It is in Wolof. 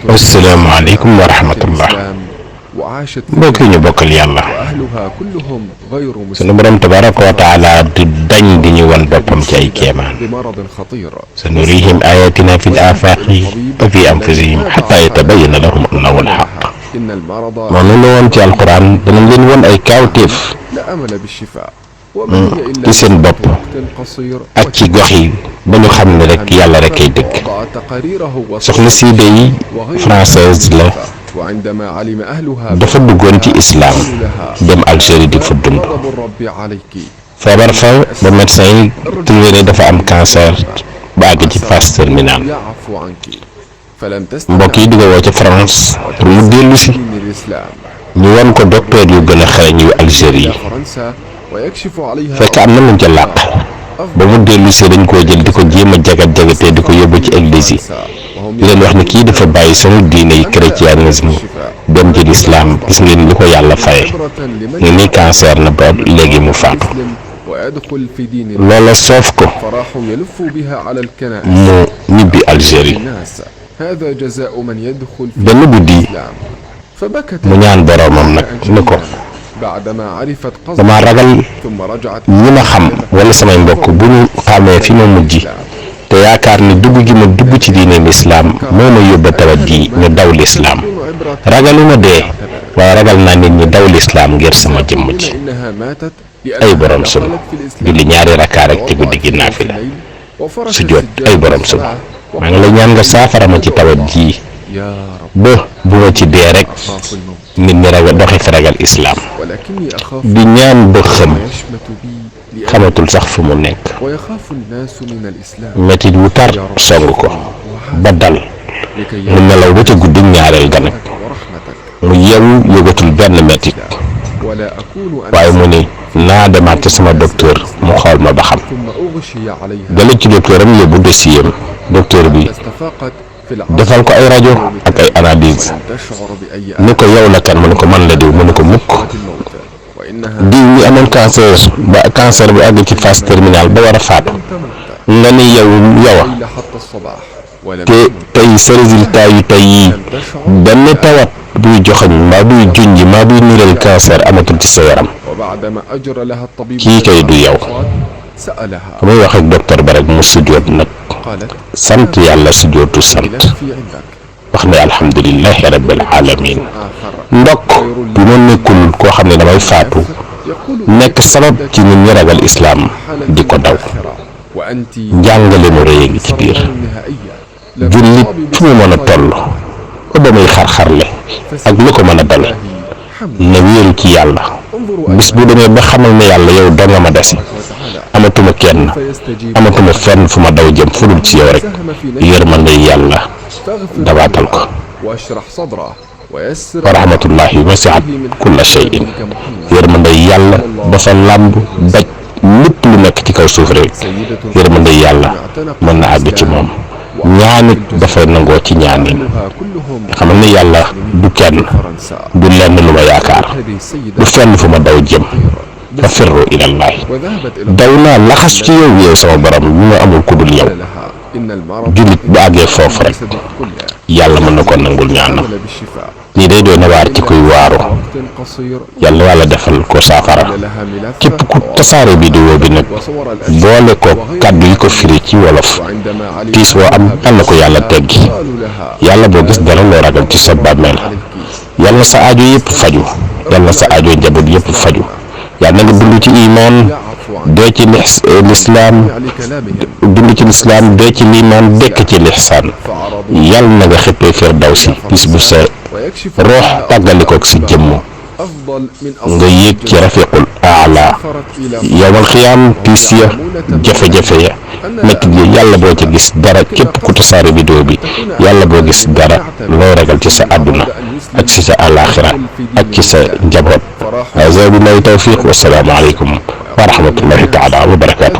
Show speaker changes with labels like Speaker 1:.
Speaker 1: السلام عليكم ورحمة الله. mbokk yi ñu bokkal yàlla sunu borom tabaraka wa taala du dañ di ñu wan boppam ci ay kéemaan sanurihim ayatina fi l-afaaqi wa fi anfusihim xatta yatabayyana lahum annahu al-haqq noonu la woon ci alquran danañ leen won ay kaawteef ci seen bopp ak ci gox yi ba ñu xam ne rek yàlla rek ay dëgg. soxna si day française la dafa duggoon ci islam dem Algérie di fa dund feebar fa ba médecin yi trouvé ne dafa am cancer ba àgg ci phase terminale mbokk yi di ko woo ca France pour mu dellu si ñu won ko docteur yu gën a xarañ yu Algérie yi fekk am na luñ ca làq ba mu dellu si dañ koo jël di ko jéem a jagatee di ko yóbbu ci église yi di leen wax ne kii dafa bàyyi sama diine yi chrétianisme dem ci lislaam gis ngeen li ko yàlla faye nga ni cancer na ba léegi mu faatu loola soof ko mu ñibbi Algérie benn guddi mu ñaan boroomam nag ni ko dama ragal ñi ma xam wala samay mbokk bu ñu xamee fi ma mujj te yaakaar ni dugg gi ma dugg ci diine lislaam moo ma yóbba tawat ji ñu daw lislaam ragaluma dee waaye ragal naa nit ñi daw lislaam ngir sama jëmm ji ay borom sunu julli ñaari rakkaa rek te guddi gi naafila su jot ay borom sunu maa ngi lay ñaan nga saafara ma ci tawat ji ba bu ma ci dee rek nit ñi ragal doxe fi ragal islaam di ñaan ba xamatul sax fu mu nekk metit wu tar song ko ba dal mu nelaw ba ca guddi ñaareel ga nag mu yeewu yëgatul benn metit waaye mu ni naa demaat ci sama docteur mu xool ma ba xam dala ci docteur am yóbbu dossier am docteur bi defal ko ay rajo ak ay analyse ni ko yow la kan mu ne ko man la diw mu ne ko mukk diw mi amoon cancer ba cancer bi àgg ci phase terminale ba war a faatu nga ni yowa te tey sa résultat yu tey yii benn tawat buy joxañ mbaa buy junj mbaa buy niral cancer amatul ci sa yaram kii kay du yow muy wax ak docteur ba rek mu sujjoot nag sant yàlla sujjootu sant wax ne alhamdulillahi rabbil alamin ndokk bu ma nekkul koo xam ne damay faatu nekk sabab ci nit ñi ragal islaam di ko daw njàngale mu rëy ngi ci biir jullit fu mu mën a toll ba ba muy xar-xarle ak lu ko mën a dal na wéeru ci yàlla bis bu demee ba xamal ne yàlla yow doo nga ma dese amatuma kenn amatuma fenn fu ma daw jëm fu dul ci yow rek yërmande yàlla dabaatal ko wa rahmatullahi wasi'at kulla shay'in yërmande yàlla dafa làmb daj lépp lu nekk ci kaw suuf rek yërmande yàlla mën na àgg ci moom ñaanit dafay nangoo ci ñaanin xamal ne yàlla du kenn du lenn lu ma yaakaar du fenn fu ma daw jëm fa firru ilallahi daw naa laxas ci yow sama borom ñu ma amul ku dul yow jullit bu àggee foofu rek yàlla mën na ko nangul ñaanam lii day doy na waar ci kuy waaru yàlla defal ko saafara képp ku tasaare vidéo bi nag boole ko kàddu yi ko firi ci wolof tiis woo am yàlla ko yàlla teggi yàlla boo gis dara loo ragal ci sa bàmmeel yàlla sa aajo yëpp faju yàlla sa aajo njaboot yëpp faju yàlla na nga dund ci imaan dee ci lislaam dund ci lislaam dee ci liimaan dekk ci lixsaan yàlla na nga xippee firdawsi bis bu sa roox tàggalikook si jëmm nga yéeg ci rafiqul aala yowmal xiyaam tiis ya jafe-jafe ya mettit yi yàlla boo ca gis dara képp ku tasaare vidéo bi yàlla boo gis dara loo ragal ci sa àdduna ak ci sa àlaaxira ak ci sa njaboot haaza billahi tawfiq wa salaamu aleykum wa rahmatullahi taala wa barakaatuh